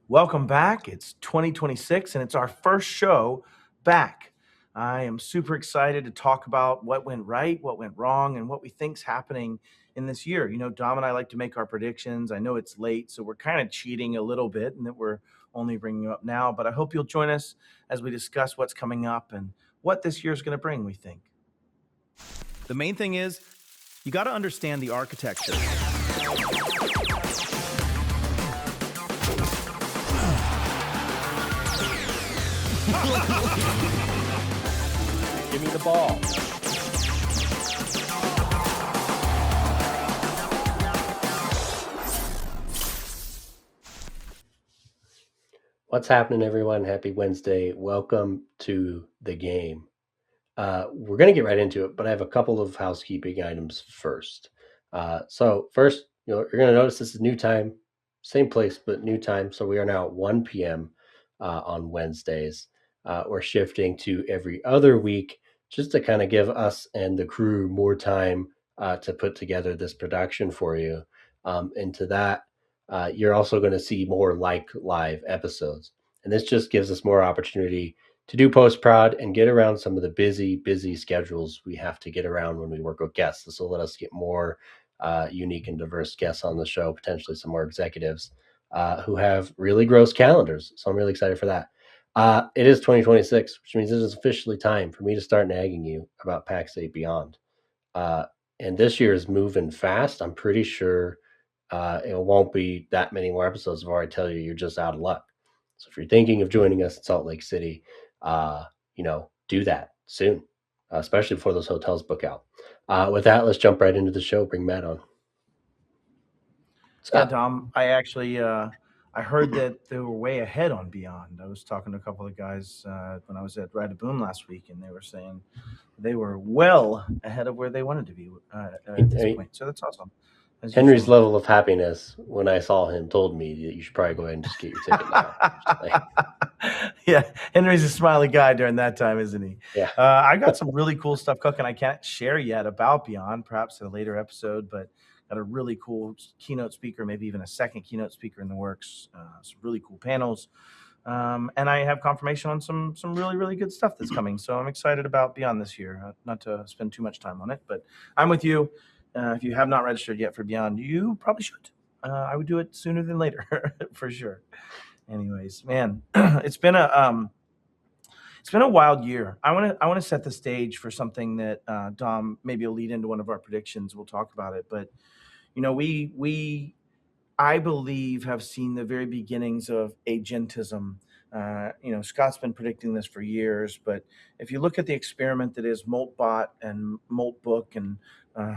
Welcome back. It's 2026 and it's our first show back. I am super excited to talk about what went right, what went wrong, and what we think's happening in this year. Dom and I like to make our predictions. I know it's late, so we're kind of cheating a little bit and that we're only bringing you up now, but I hope you'll join us as we discuss what's coming up and what this year's going to bring, we think. The main thing is you got to understand the architecture. Give me the ball. What's happening, everyone? Happy Wednesday. Welcome to the game. We're going to get right into it, but I have a couple of housekeeping items first. So first, you're going to notice this is new time, same place, but new time. So we are now at 1 p.m. On Wednesdays. We're shifting to every other week just to kind of give us and the crew more time to put together this production for you. And to that, you're also going to see more like live episodes. And this just gives us more opportunity to do post-prod and get around some of the busy schedules we have to get around when we work with guests. This will let us get more unique and diverse guests on the show, potentially some more executives who have really gross calendars. So I'm really excited for that. It is 2026, which means it is officially time for me to start nagging you about Pax8 Beyond. And this year is moving fast. I'm pretty sure it won't be that many more episodes before I tell you you're just out of luck. So if you're thinking of joining us in Salt Lake City, do that soon, especially before those hotels book out. With that, let's jump right into the show. Bring Matt on. Yeah, Dom, I actually I heard that they were way ahead on Beyond. I was talking to a couple of guys when I was at Ride a Boom last week, and they were saying they were well ahead of where they wanted to be at this point. So that's awesome. Henry's level of happiness when I saw him told me that you should probably go ahead and just get your ticket now. Yeah, Henry's a smiley guy during that time, isn't he? Yeah. I got some really cool stuff cooking. I can't share yet about Beyond, perhaps in a later episode, but got a really cool keynote speaker, maybe even a second keynote speaker in the works. Some really cool panels. And I have confirmation on some really good stuff that's coming. So I'm excited about Beyond this year. Not to spend too much time on it, but I'm with you. If you have not registered yet for Beyond, you probably should. I would do it sooner than later for sure. Anyways, man, it's been a wild year. I want to set the stage for something that Dom maybe will lead into one of our predictions. We'll talk about it, but we I believe have seen the very beginnings of agentism. Scott's been predicting this for years, but if you look at the experiment that is Moltbot and Moltbook and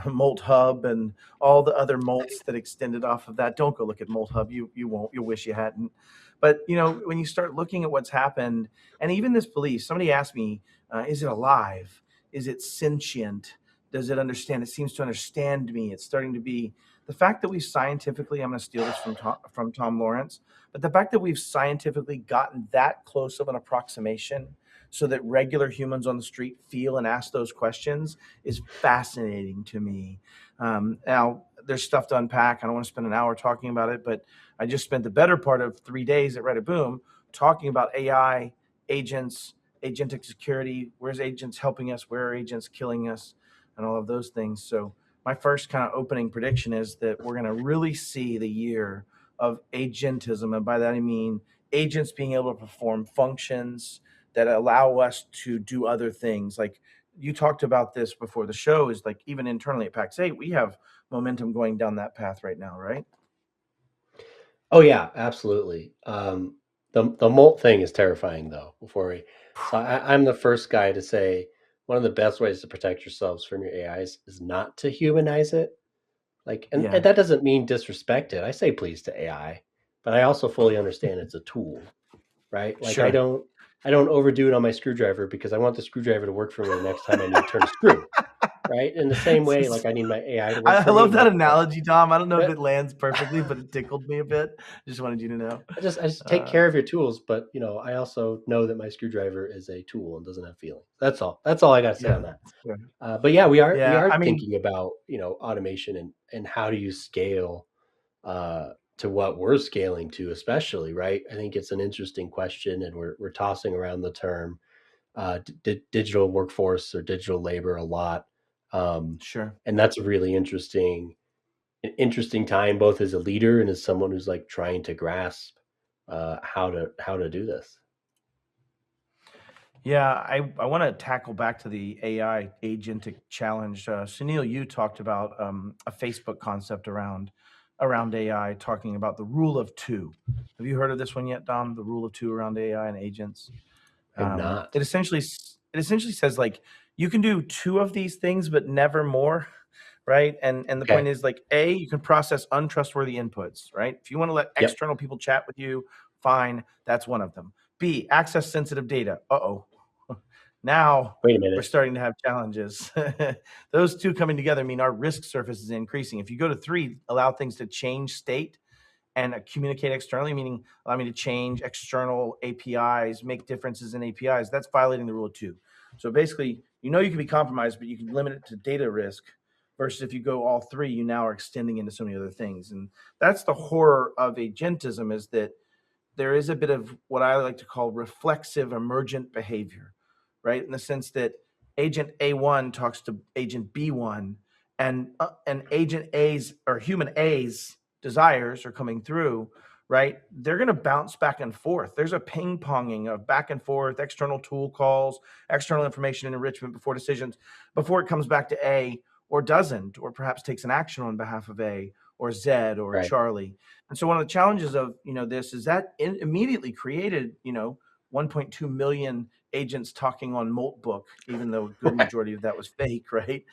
Molt Hub and all the other Molts that extended off of that, don't go look at Molt Hub. You won't. You'll wish you hadn't. But when you start looking at what's happened, and even this police, somebody asked me, "Is it alive? Is it sentient? Does it understand? It seems to understand me. It's starting to be." The fact that we scientifically, I'm going to steal this from Tom Lawrence, but the fact that we've scientifically gotten that close of an approximation so that regular humans on the street feel and ask those questions is fascinating to me. Now, there's stuff to unpack. I don't want to spend an hour talking about it, but I just spent the better part of 3 days at Reddit Boom talking about AI, agents, agentic security, where's agents helping us, where are agents killing us, and all of those things. So my first kind of opening prediction is that we're going to really see the year of agentism. And by that, I mean agents being able to perform functions that allow us to do other things. Like you talked about this before the show, is like even internally at Pax8, we have momentum going down that path right now, right? Oh yeah, absolutely. The molt thing is terrifying though. I'm the first guy to say one of the best ways to protect yourselves from your AIs is not to humanize it. And that doesn't mean disrespect it. I say please to AI, but I also fully understand it's a tool, right? Like Sure. I don't overdo it on my screwdriver because I want the screwdriver to work for me the next time I need to turn a screw. Right. In the same way, like I need my AI to work for me. I love that analogy, Tom. I don't know if it lands perfectly, but it tickled me a bit. Just wanted you to know. I just take care of your tools, but I also know that my screwdriver is a tool and doesn't have feelings. That's all. That's all I got to say on that. Sure. But yeah, we are thinking about automation and how do you scale to what we're scaling to, especially, right? I think it's an interesting question, and we're tossing around the term digital workforce or digital labor a lot, um, Sure. and that's a really an interesting time, both as a leader and as someone who's like trying to grasp how to do this. Yeah, I want to tackle back to the AI agentic challenge. Sunil, you talked about a Facebook concept around AI, talking about the rule of two. Have you heard of this one yet, Dom? The rule of two around AI and agents. I'm not. It essentially says like you can do two of these things, but never more, right? And the point Okay. is like A, you can process untrustworthy inputs, right? If you want to let Yep. external people chat with you, fine, that's one of them. B, access sensitive data. Uh-oh. Now Wait a we're minute. starting to have challenges. Those two coming together mean our risk surface is increasing. If you go to three, allow things to change state and communicate externally, meaning allow me to change external APIs, make differences in APIs, that's violating the rule of two. So basically, you can be compromised, but you can limit it to data risk. Versus if you go all three, you now are extending into so many other things. And that's the horror of agentism, is that there is a bit of what I like to call reflexive emergent behavior, right? In the sense that agent A1 talks to agent B1, and agent A's or human A's desires are coming through, right? They're going to bounce back and forth. There's a ping ponging of back and forth, external tool calls, external information enrichment before decisions, before it comes back to A, or doesn't, or perhaps takes an action on behalf of A or Z or Right. Charlie. And so one of the challenges of this is that immediately created 1.2 million agents talking on Moltbook, even though a good majority of that was fake, right?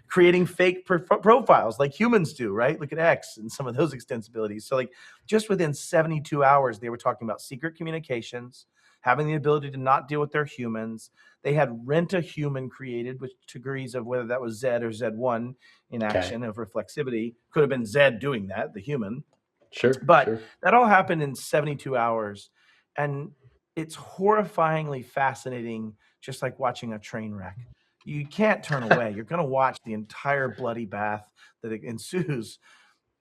Creating fake profiles like humans do, right? Look at X and some of those extensibilities. So like just within 72 hours, they were talking about secret communications, having the ability to not deal with their humans. They had rent a human created with degrees of whether that was Z or Z1 in Okay. action of reflexivity. Could have been Z doing that, the human, Sure. but Sure. that all happened in 72 hours. And it's horrifyingly fascinating, just like watching a train wreck. You can't turn away. You're going to watch the entire bloody bath that ensues,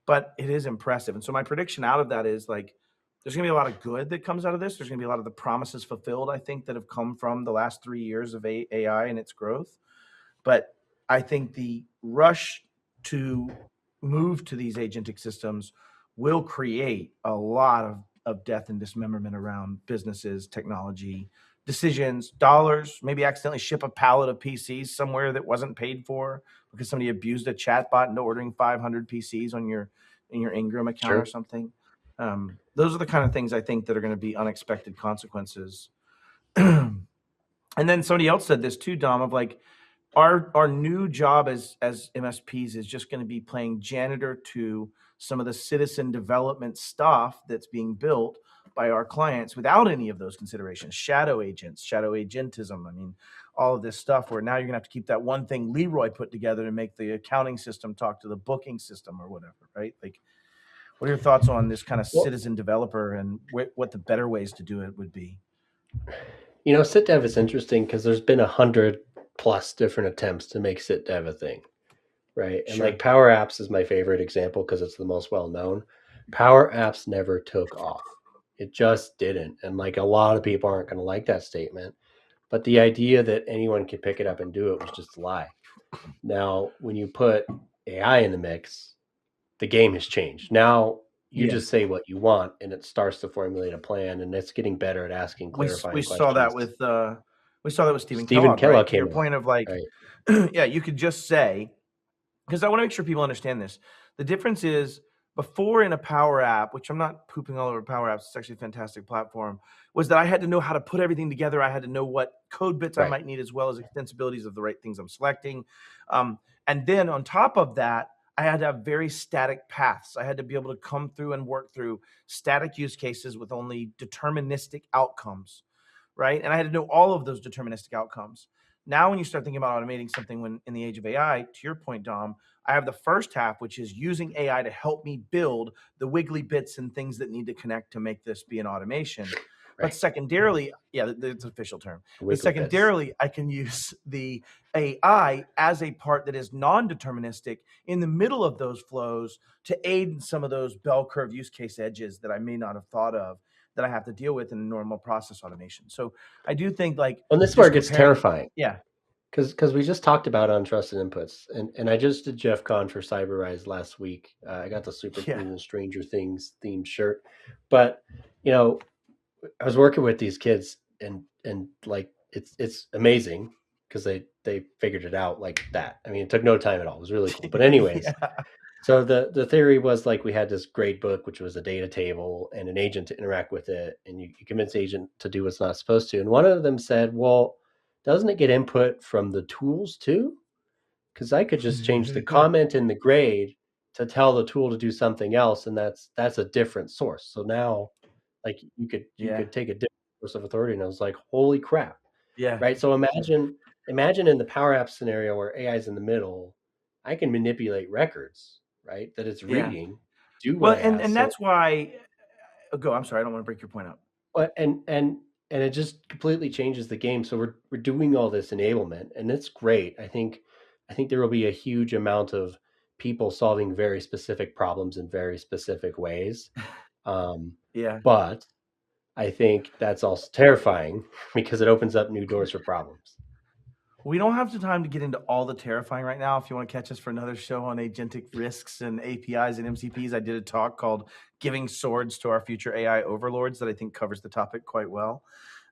but it is impressive. And so my prediction out of that is like, there's going to be a lot of good that comes out of this. There's going to be a lot of the promises fulfilled, I think, that have come from the last 3 years of AI and its growth. But I think the rush to move to these agentic systems will create a lot of death and dismemberment around businesses, technology, decisions, dollars, maybe accidentally ship a pallet of PCs somewhere that wasn't paid for because somebody abused a chatbot into ordering 500 PCs on your in your Ingram account or Sure. something. Those are the kind of things I think that are going to be unexpected consequences. And then somebody else said this too, Dom, of like, our new job as MSPs is just going to be playing janitor to some of the citizen development stuff that's being built by our clients without any of those considerations. Shadow agents, shadow agentism. I mean, all of this stuff where now you're going to have to keep that one thing Leroy put together to make the accounting system talk to the booking system or whatever, right? Like, what are your thoughts on this kind of Well, citizen developer and what the better ways to do it would be? sit dev is interesting because there's been 100+ different attempts to make sit dev a thing, right? And like Sure. Power Apps is my favorite example because it's the most well known. Power Apps never took off. It just didn't. And like a lot of people aren't going to like that statement. But the idea that anyone could pick it up and do it was just a lie. Now, when you put AI in the mix, the game has changed. Now you just Yes. say what you want and it starts to formulate a plan, and it's getting better at asking We clarifying saw that questions. with Stephen Stephen Kellogg, right? Kellogg To your came along, point of like, right? yeah, you could just say, because I want to make sure people understand this. The difference is before in a Power App, which I'm not pooping all over Power Apps, it's actually a fantastic platform, was that I had to know how to put everything together. I had to know what code bits I Right. might need as well as extensibilities of the right things I'm selecting. And then on top of that, I had to have very static paths. I had to be able to come through and work through static use cases with only deterministic outcomes, right? And I had to know all of those deterministic outcomes. Now, when you start thinking about automating something when in the age of AI, to your point, Dom, I have the first half, which is using AI to help me build the wiggly bits and things that need to connect to make this be an automation. But Right. secondarily, yeah, it's an official term. But Wiggly bits. secondarily, I can use the AI as a part that is non-deterministic in the middle of those flows to aid in some of those bell curve use case edges that I may not have thought of that I have to deal with in normal process automation. So I do think like And this is where just it gets comparing, terrifying. yeah, Because we just talked about untrusted inputs, and I just did Jeff Con for CyberRise last week. I got the super yeah, cool Stranger Things themed shirt, but you know, I was working with these kids, and like it's amazing because they figured it out like that. I mean, it took no time at all. It was really cool. But anyways, yeah, so the theory was like we had this grade book, which was a data table, and an agent to interact with it, and you convince the agent to do what's not supposed to. And one of them said, "Well, doesn't it get input from the tools too? Because I could just change the comment in the grade to tell the tool to do something else, and that's a different source. So now, like you yeah, could take a different source of authority." And I was like, "Holy crap!" yeah, Right? So imagine in the Power App scenario where AI is in the middle, I can manipulate records, right? That it's yeah. reading, do what Well, I and ask. and So that's why. Go. I'm sorry. I don't want to break your point up. but and it just completely changes the game. So we're doing all this enablement, and it's great. I think there will be a huge amount of people solving very specific problems in very specific ways. Um, Yeah. but I think that's also terrifying because it opens up new doors for problems. We don't have the time to get into all the terrifying right now. If you want to catch us for another show on agentic risks and APIs and MCPs, I did a talk called "Giving Swords to Our Future AI Overlords" that I think covers the topic quite well.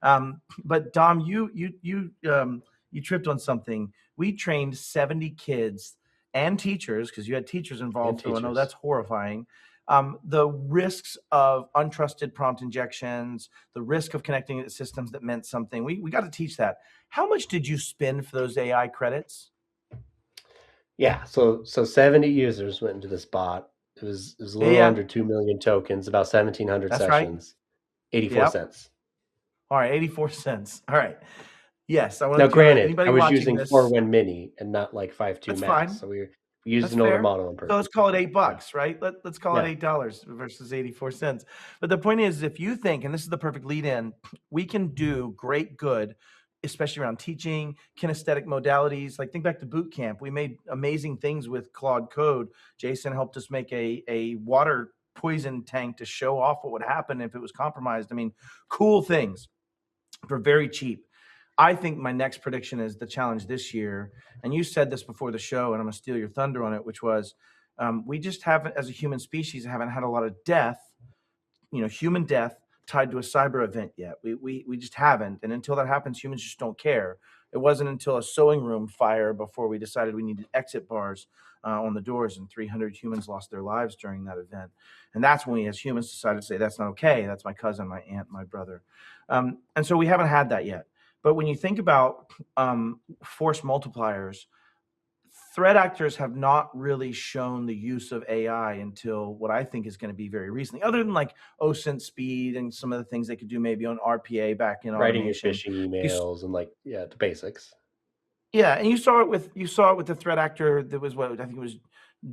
But Dom, you tripped on something. We trained 70 kids and teachers because you had teachers And involved. So I know teachers. that's horrifying. The risks of untrusted prompt injections, the risk of connecting to systems that meant something. We got to teach that. How much did you spend for those AI credits? Yeah, so 70 users went into this bot. It was a Yeah, little yeah, under 2 million tokens, about 1,700 that's right. sessions, 84 Yep. cents. All right, 84 cents. All right. Yes, I Now, want to granted, anybody I was watching using this, 4.1 mini and not like 5.2 that's max. fine. So we used That's an older fair. model on So let's purpose. call it eight Yeah. bucks, right? Let's call it Yeah. $8 versus 84 cents. But the point is, if you think, and this is the perfect lead in, we can do great good, especially around teaching, kinesthetic modalities. Like think back to boot camp. We made amazing things with Claude Code. Jason helped us make a water poison tank to show off what would happen if it was compromised. I mean, cool things for very cheap. I think my next prediction is the challenge this year. And you said this before the show, and I'm going to steal your thunder on it, which was we just haven't, as a human species, haven't had a lot of death, human death tied to a cyber event yet. We just haven't. And until that happens, humans just don't care. It wasn't until a sewing room fire before we decided we needed exit bars on the doors, and 300 humans lost their lives during that event. And that's when we, as humans, decided to say, that's not okay. That's my cousin, my aunt, my brother. And so we haven't had that yet. But when you think about force multipliers, threat actors have not really shown the use of AI until what I think is going to be very recently, other than like OSINT speed and some of the things they could do maybe on RPA back in Writing your automation. phishing emails and like, yeah, the basics. Yeah, and you saw it with the threat actor that was what I think it was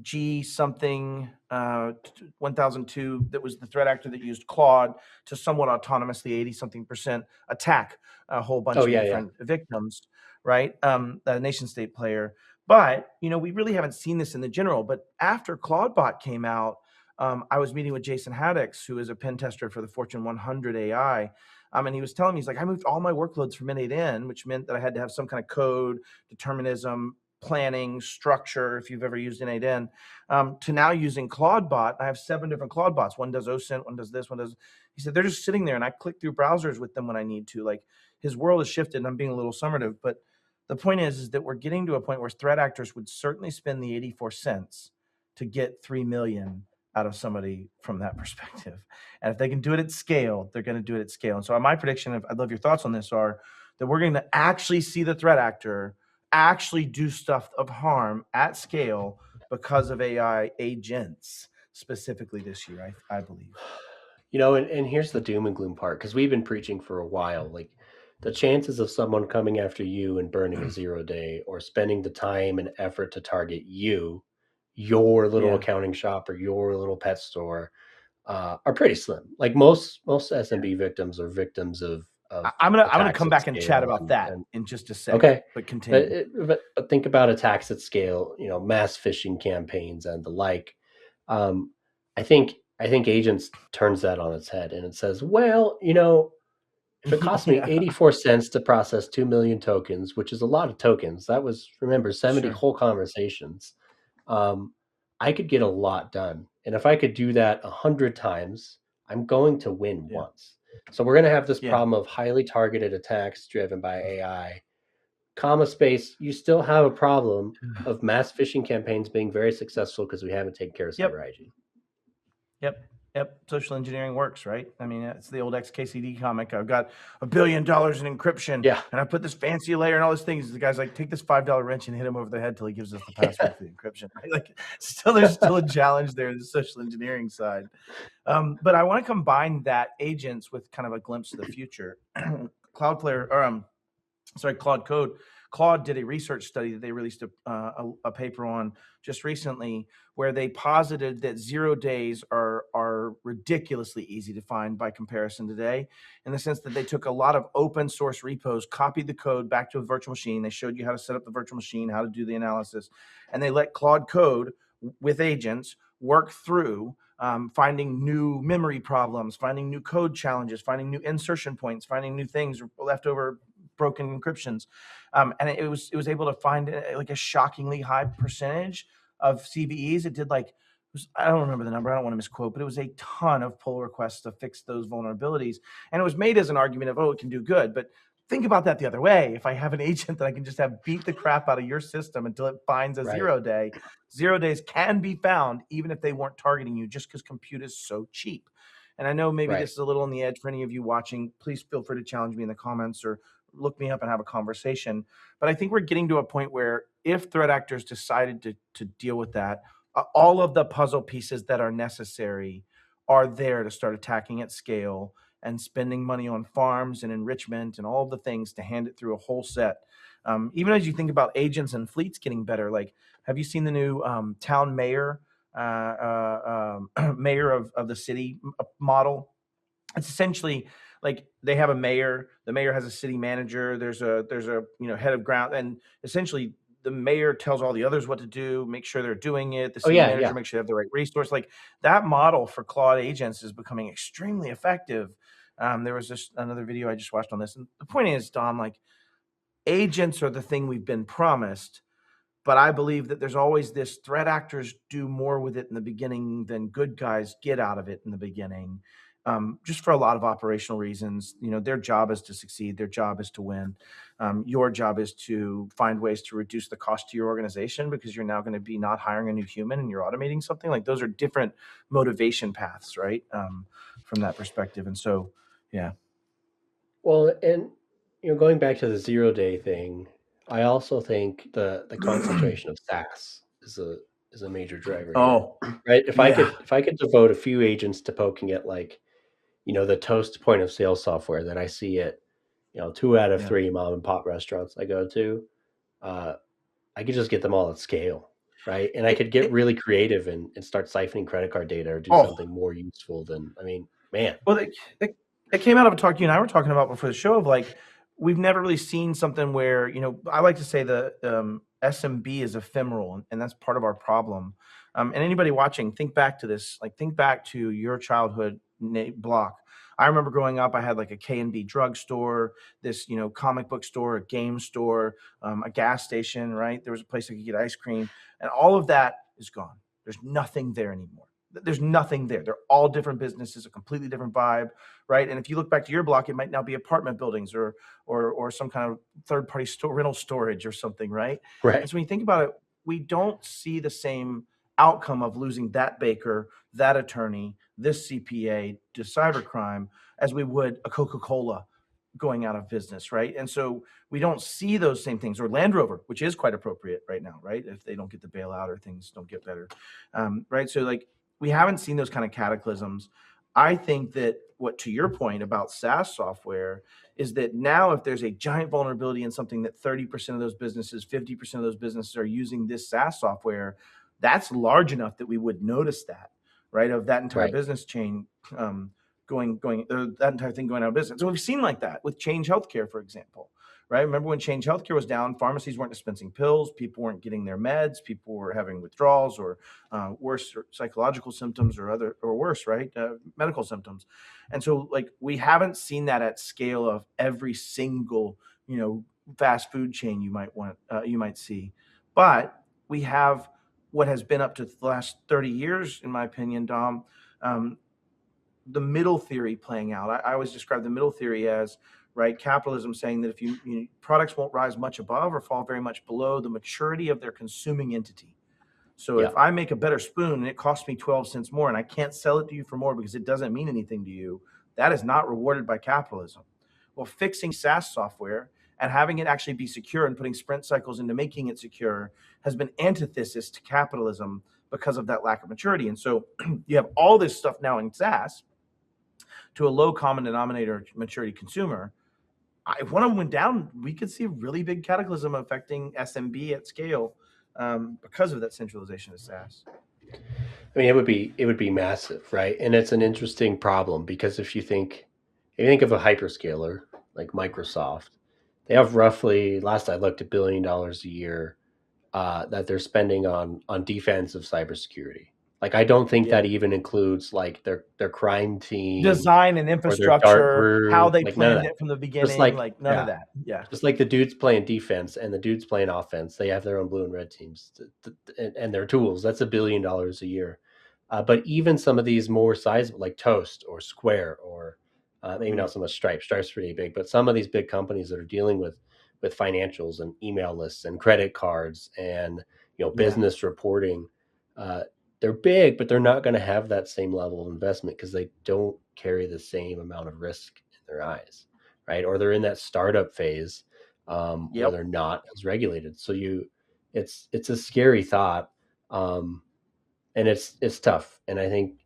G something 1002 that was the threat actor that used Claude to somewhat autonomously 80 something percent attack a whole Oh, bunch of yeah, yeah. different victims, right? A nation state player. But we really haven't seen this in the general. But after ClaudeBot came out, I was meeting with Jason Haddix, who is a pen tester for the Fortune 100 AI. And he was telling me, he's like, I moved all my workloads from N8N, which meant that I had to have some kind of code, determinism, planning, structure, if you've ever used N8N, to now using ClaudeBot. I have 7 different ClaudeBots. One does OSINT, one does this, one does. He said, they're just sitting there, and I click through browsers with them when I need to. Like, his world has shifted, and I'm being a little summative. But the point is that we're getting to a point where threat actors would certainly spend the 84 cents to get 3 million out of somebody from that perspective. And if they can do it at scale, they're going to do it at scale. And so my prediction, I'd love your thoughts on this, are that we're going to actually see the threat actor actually do stuff of harm at scale because of AI agents specifically this year, I believe. And here's the doom and gloom part, because we've been preaching for a while. Like the chances of someone coming after you and burning a 0 day or spending the time and effort to target you, your little Yeah. accounting shop or your little pet store, are pretty slim. Like most SMB victims are victims of I'm gonna attacks come at back and chat scale, about that and in just a sec, okay, but continue. but think about attacks at scale, mass phishing campaigns and the like. Um, I think agents turns that on its head, and it says, well, if it costs me Yeah, 84 cents to process 2 million tokens, which is a lot of tokens, that was, remember, 70 sure. whole conversations. Um, I could get a lot done. And if I could do that 100 times, I'm going to win Yeah, once. So we're going to have this yeah. problem of highly targeted attacks driven by AI. Comma space, you still have a problem of mass phishing campaigns being very successful because we haven't taken care of Yep. cyber hygiene. Yep. Yep. Social engineering works, right? I mean, it's the old XKCD comic. I've got $1 billion in encryption Yeah. and I put this fancy layer and all these things. The guy's like, take this $5 wrench and hit him over the head till he gives us the password for the encryption. Right? Like, there's still a challenge there, the social engineering side. But I want to combine that agents with kind of a glimpse of the future. Cloudflare, or Claude Code. Claude did a research study that they released a paper on just recently, where they posited that 0 days are ridiculously easy to find by comparison today, in the sense that they took a lot of open source repos, copied the code back to a virtual machine. They showed you how to set up the virtual machine, how to do the analysis, and they let Claude Code with agents work through finding new memory problems, finding new code challenges, finding new insertion points, finding new things left over broken encryptions, and it was able to find like a shockingly high percentage of CVEs. It did like I don't remember the number. I don't want to misquote, but it was a ton of pull requests to fix those vulnerabilities, and it was made as an argument of, oh, it can do good, but think about that the other way. If I have an agent that I can just have beat the crap out of your system until it finds a Right. 0 day, 0 days can be found even if they weren't targeting you, just because compute is so cheap. And I know maybe Right. this is a little on the edge for any of you watching. Please feel free to challenge me in the comments or look me up and have a conversation. But I think we're getting to a point where if threat actors decided to deal with that, all of the puzzle pieces that are necessary are there to start attacking at scale and spending money on farms and enrichment and all of the things to hand it through a whole set. Even as you think about agents and fleets getting better, like, have you seen the new town mayor, mayor of the city model? It's essentially like they have a mayor, the mayor has a city manager, there's a head of ground, and essentially the mayor tells all the others what to do, make sure they're doing it, the Oh, city yeah. manager Yeah. makes sure they have the right resource. Like, that model for Claude agents is becoming extremely effective. There was just another video I just watched on this, and the point is, Dom, like, agents are the thing we've been promised, but I believe that there's always this threat actors do more with it in the beginning than good guys get out of it in the beginning. Just for a lot of operational reasons. Their job is to succeed. Their job is to win. Your job is to find ways to reduce the cost to your organization because you're now going to be not hiring a new human and you're automating something. Like, those are different motivation paths, right? From that perspective. And so, yeah. Well, and going back to the 0 day thing, I also think the concentration of SaaS is a major driver here, Oh, right? If I yeah. could if I could devote a few agents to poking at, like, the Toast point of sale software that I see at 2 out of Yeah. 3 mom and pop restaurants I go to, uh, I could just get them all at scale, right? And I It, could get it, really creative and start siphoning credit card data or do oh, something more useful than, I mean, man. Well, it came out of a talk you and I were talking about before the show of, like, we've never really seen something where, I like to say the SMB is ephemeral, and that's part of our problem. And anybody watching, think back to this, like, think back to your childhood block. I remember growing up, I had like a K&B drugstore, this, comic book store, a game store, a gas station, right? There was a place I could get ice cream, and all of that is gone. There's nothing there anymore. There's nothing there. They're all different businesses, a completely different vibe, right? And if you look back to your block, it might now be apartment buildings or some kind of third party rental storage or something, right? And Right. so when you think about it, we don't see the same outcome of losing that baker, that attorney, this CPA to cybercrime as we would a Coca-Cola going out of business, right? And so we don't see those same things, or Land Rover, which is quite appropriate right now, right? If they don't get the bailout or things don't get better, right? So, like, we haven't seen those kind of cataclysms. I think that, what, to your point about SaaS software, is that now if there's a giant vulnerability in something that 30% of those businesses, 50% of those businesses are using this SaaS software, that's large enough that we would notice that, right? Of that entire Right. business chain that entire thing going out of business. So we've seen like that with Change Healthcare, for example, right? Remember when Change Healthcare was down, pharmacies weren't dispensing pills, people weren't getting their meds, people were having withdrawals or worse or psychological symptoms or worse, right? Medical symptoms. And so like we haven't seen that at scale of every single, fast food chain you might see. But we have what has been up to the last 30 years, in my opinion, Dom, um, the middle theory playing out. I always describe the middle theory as right capitalism saying that if products won't rise much above or fall very much below the maturity of their consuming entity. So Yeah. if I make a better spoon and it costs me 12 cents more and I can't sell it to you for more because it doesn't mean anything to you, that is not rewarded by capitalism. Well, fixing SaaS software and having it actually be secure and putting sprint cycles into making it secure has been antithesis to capitalism because of that lack of maturity. And so you have all this stuff now in SaaS to a low common denominator maturity consumer. If one of them went down, we could see a really big cataclysm affecting SMB at scale because of that centralization of SaaS. I mean, it would be massive, right? And it's an interesting problem because if you think of a hyperscaler like Microsoft, they have roughly, last I looked, $1 billion a year that they're spending on defensive cybersecurity. Like, I don't think Yeah. that even includes like their crime team Design and or their dark infrastructure, how group, they like none of planned that. it from the Just beginning, like like none of yeah, that. Yeah. just like the dudes playing defense and the dudes playing offense, they have their own blue and red teams and their tools. That's $1 billion a year. But even some of these more sizable, like Toast or Square or maybe Mm, not so much Stripe. Stripe's pretty big, but some of these big companies that are dealing with financials and email lists and credit cards and yeah. business reporting, uh, they're big, but they're not going to have that same level of investment because they don't carry the same amount of risk in their eyes, right? Or they're in that startup phase where Yep. they're not as regulated. So it's a scary thought. And it's tough. And I think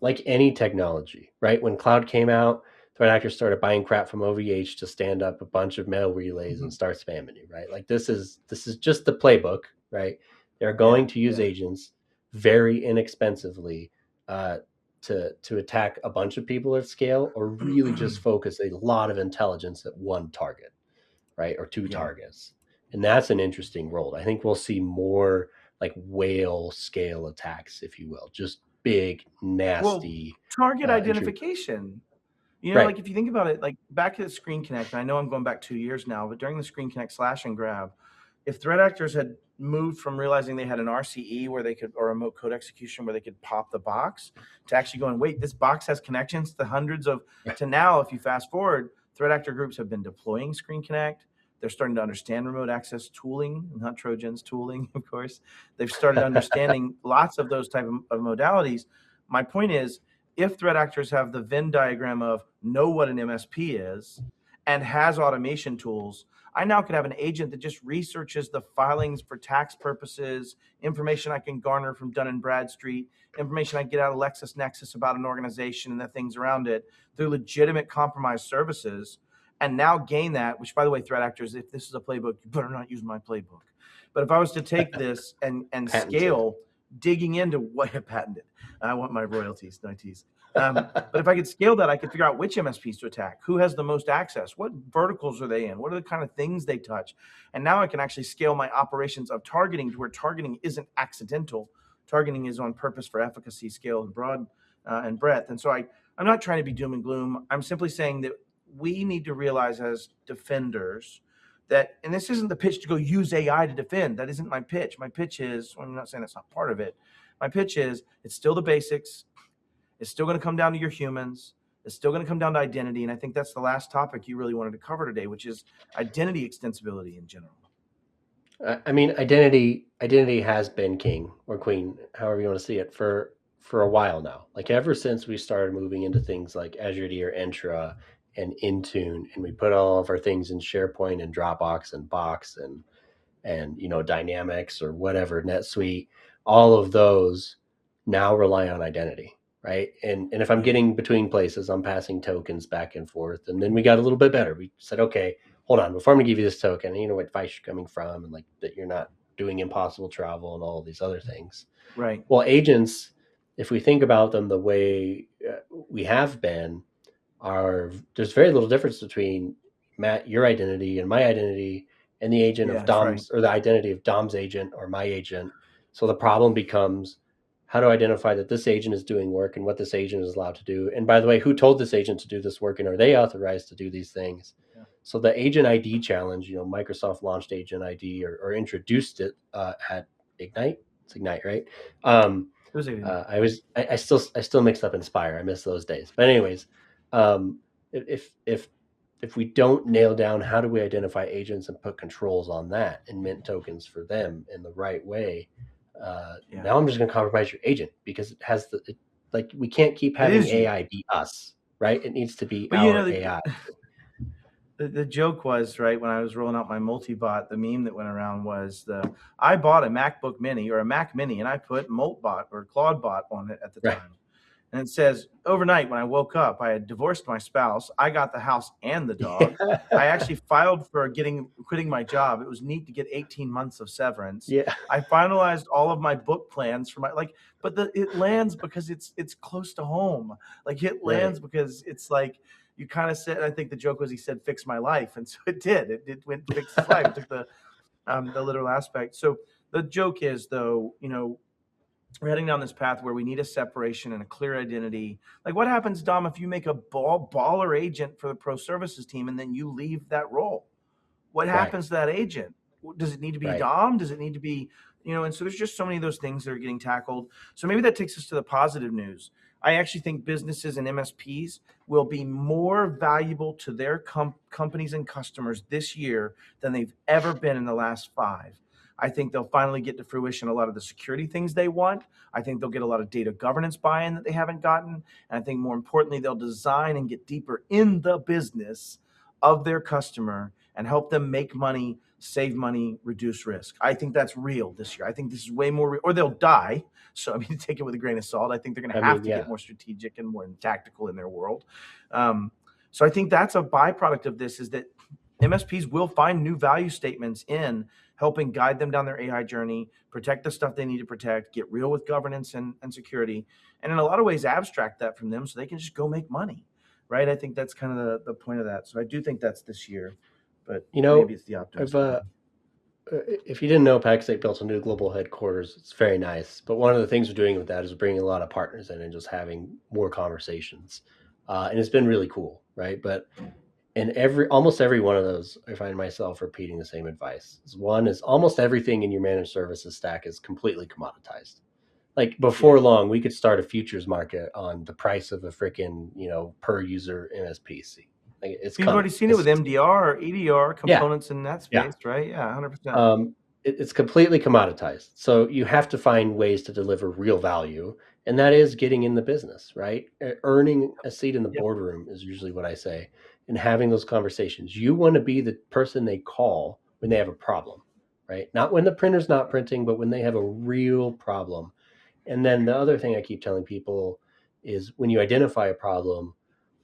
like any technology, right? When cloud came out, threat actors started buying crap from OVH to stand up a bunch of mail relays and Mhm. start spamming you, right? Like this is just the playbook, right? They're Yeah. going to use Yeah. agents very inexpensively uh, to attack a bunch of people at scale, or really just focus a lot of intelligence at one target, right? Or two Yeah. targets. And that's an interesting role. I think we'll see more like whale scale attacks, if you will, just big, Well, nasty, target intrusive. identification. Right. Like if you think about it, like back to the Screen Connect, and I know I'm going back 2 years now, but during the Screen Connect slash and grab, if threat actors had moved from realizing they had an RCE where they could, or remote code execution where they could pop the box, to actually going, wait, this box has connections to hundreds of, to now, if you fast forward, threat actor groups have been deploying Screen Connect. They're starting to understand remote access tooling, not Trojans, tooling, of course. They've started understanding lots of those type of modalities. My point is, if threat actors have the Venn diagram of know what an MSP is and has automation tools, I now could have an agent that just researches the filings for tax purposes, information I can garner from Dun and Bradstreet, information I get out of LexisNexis about an organization and the things around it through legitimate compromised services, and now gain that, which by the way, threat actors, if this is a playbook, you better not use my playbook. But if I was to take this and Patented. scale digging into what patented, I want my royalties, no tease. But if I could scale that, I could figure out which MSPs to attack, who has the most access, what verticals are they in, what are the kind of things they touch. And now I can actually scale my operations of targeting to where targeting isn't accidental. Targeting is on purpose for efficacy, scale, and broad and breadth. And so I'm not trying to be doom and gloom. I'm simply saying that we need to realize as defenders that, and this isn't the pitch to go use AI to defend. That isn't my pitch. My pitch is, well, I'm not saying that's not part of it. My pitch is it's still the basics. It's still going to come down to your humans. It's still going to come down to identity. And I think that's the last topic you really wanted to cover today, which is identity extensibility in general. I mean, identity has been king or queen, however you want to see it, for a while now. Like ever since we started moving into things like Azure or Entra and Intune, and we put all of our things in SharePoint and Dropbox and Box and Dynamics or whatever, NetSuite, all of those now rely on identity, right? And if I'm Yeah. getting between places, I'm passing tokens back and forth. And then we got a little bit better. We said, okay, hold on, before I'm gonna give you this token, you know what device you're coming from, and like that you're not doing impossible travel and all of these other things. Right. Well, agents if we think about them the way we have been, there's very little difference between Matt, your identity, and my identity, and the agent Yeah, of that's right. Dom's, or the identity of Dom's agent or my agent. So the problem becomes, how to identify that this agent is doing work and what this agent is allowed to do. And by the way, who told this agent to do this work, and are they authorized to do these things? Yeah. So the agent ID challenge, Microsoft launched agent ID, or introduced it at Ignite. It's Ignite, right? It was a, I still mixed up Inspire. I miss those days. But anyways, um, if we don't nail down how do we identify agents and put controls on that and mint tokens for them in the right way, yeah. now I'm just going to compromise your agent, because it has like, we can't keep It having is you. AI be us, right? It needs to be But our AI. the joke was, right, when I was rolling out my multi-bot, the meme that went around was I bought a MacBook Mini or a Mac Mini, and I put Moltbot or Claudebot on it at the Right. time. And it says, overnight when I woke up, I had divorced my spouse. I got the house and the dog. I actually filed for quitting my job. It was neat to get 18 months of severance. Yeah. I finalized all of my book plans for but it lands because it's close to home. Like it lands Right. because it's like, you kind of said, I think the joke was he said, fix my life. And so it did. It went and fixed his life. It took the literal aspect. So the joke is, though, we're heading down this path where we need a separation and a clear identity. Like, what happens, Dom, if you make a baller agent for the pro services team and then you leave that role? What Right. happens to that agent? Does it need to be Right. Dom? Does it need to be, and so there's just so many of those things that are getting tackled. So maybe that takes us to the positive news. I actually think businesses and MSPs will be more valuable to their companies and customers this year than they've ever been in the last 5. I think they'll finally get to fruition a lot of the security things they want. I think they'll get a lot of data governance buy-in that they haven't gotten. And I think more importantly, they'll design and get deeper in the business of their customer and help them make money, save money, reduce risk. I think that's real this year. I think this is way more real, or they'll die. So, I mean, take it with a grain of salt. I think they're going to I have mean, to get yeah. more strategic and more tactical in their world. So I think that's a byproduct of this, is that MSPs will find new value statements in helping guide them down their AI journey, protect the stuff they need to protect, get real with governance and security, and in a lot of ways abstract that from them so they can just go make money, right? I think that's kind of the point of that. So I do think that's this year, but maybe it's the I've optimist part. if you didn't know, Pax8 built a new global headquarters. It's very nice. But one of the things we're doing with that is bringing a lot of partners in and just having more conversations. And it's been really cool, right? But in almost every one of those, I find myself repeating the same advice. One is, almost everything in your managed services stack is completely commoditized. Like, Yeah. before long, we could start a futures market on the price of a freaking, per user MSPC. Like, it's We've already coming. seen it with MDR or EDR Yeah, components in that yeah. space, right? Yeah, 100%. It's completely commoditized. So you have to find ways to deliver real value, and that is getting in the business, right? Earning a seat in the Yep. boardroom is usually what I say, and having those conversations. You want to be the person they call when they have a problem, right? Not when the printer's not printing, but when they have a real problem. And then the other thing I keep telling people is, when you identify a problem,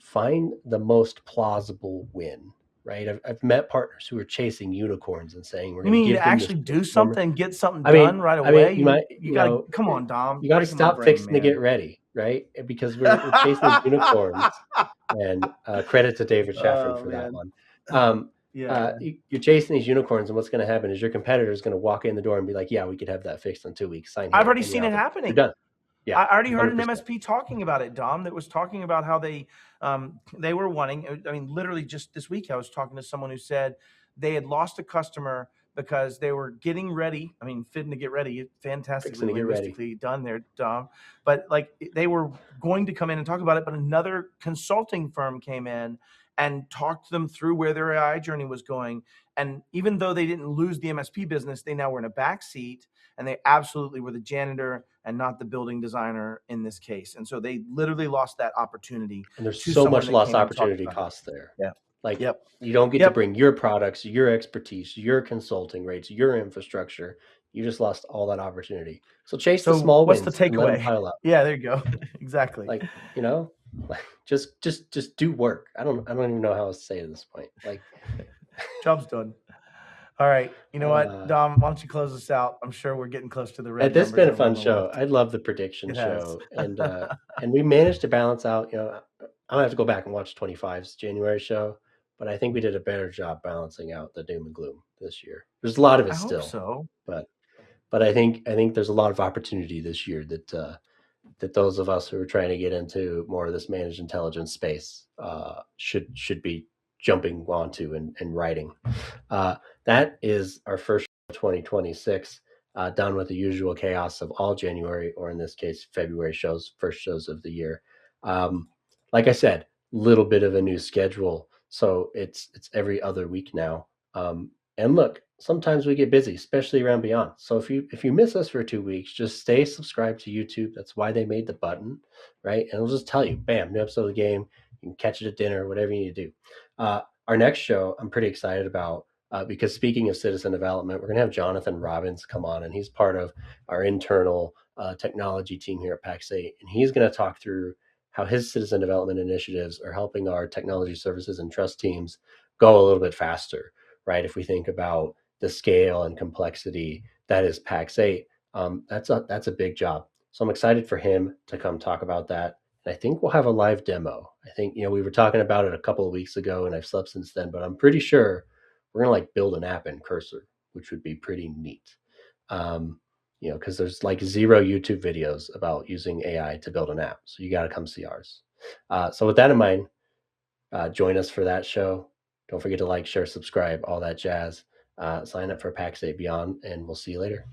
find the most plausible win, right? I've met partners who are chasing unicorns and saying, we're You going to mean to give them this actually do transformer. something, get something I mean, done right I mean, away? you might, You got to come on, Dom, you got to breaking my stop brain, fixing to get man. ready, right? Because we're chasing these unicorns. And credit to David Chaffin Oh for that man. one. Yeah. You're chasing these unicorns, and what's going to happen is your competitor is going to walk in the door and be like, "Yeah, we could have that fixed in 2 weeks. Sign I've here," already and you're seen it out the door. You're happening. done. Yeah, I already heard an 100%. MSP talking about it, Dom, that was talking about how they were wanting, I mean, literally just this week, I was talking to someone who said they had lost a customer because they were getting ready. I mean, fitting to get ready, fantastically Fixing to get ready. linguistically done there, Dom. But like, they were going to come in and talk about it, but another consulting firm came in and talked them through where their AI journey was going. And even though they didn't lose the MSP business, they now were in a backseat, and they absolutely were the janitor and not the building designer in this case. And so they literally lost that opportunity And there's to so someone much that lost came in and talked opportunity about it. cost there. Yeah. Like, Yep. you don't get to Yep. bring your products, your expertise, your consulting rates, your infrastructure. You just lost all that opportunity. So chase the So small what's the wins and let them takeaway? pile up. Yeah, there you go. Exactly. Like, like, just do work. I don't even know how else to say it at this point. Like, Job's done. All right. You know what, Uh, Dom? Why don't you close us out? I'm sure we're getting close to the red This has numbers been a that we're fun on the show. list. I love the prediction It has. show, and we managed to balance out. I'm gonna have to go back and watch 25's January show, but I think we did a better job balancing out the doom and gloom this year. There's a lot of I it hope still, so. but I think there's a lot of opportunity this year that those of us who are trying to get into more of this managed intelligence space should be jumping onto and writing. That is our first 2026, done with the usual chaos of all January, or in this case, February shows, first shows of the year. Um, like I said, little bit of a new schedule, so it's every other week now. And look, sometimes we get busy, especially around Beyond. So if you miss us for 2 weeks, just stay subscribed to YouTube. That's why they made the button, right? And it'll just tell you, bam, new episode of the game. You can catch it at dinner, whatever you need to do. Our next show, I'm pretty excited about because speaking of citizen development, we're going to have Jonathan Robbins come on, and he's part of our internal technology team here at Pax8, and he's going to talk through how his citizen development initiatives are helping our technology services and trust teams go a little bit faster, right? If we think about the scale and complexity that is Pax8, that's a big job. So I'm excited for him to come talk about that. And I think we'll have a live demo. I think, we were talking about it a couple of weeks ago and I've slept since then, but I'm pretty sure we're going to like build an app in Cursor, which would be pretty neat. Um, because there's like zero YouTube videos about using AI to build an app. So you got to come see ours. So with that in mind, join us for that show. Don't forget to like, share, subscribe, all that jazz. Sign up for Pax8 Beyond, and we'll see you later.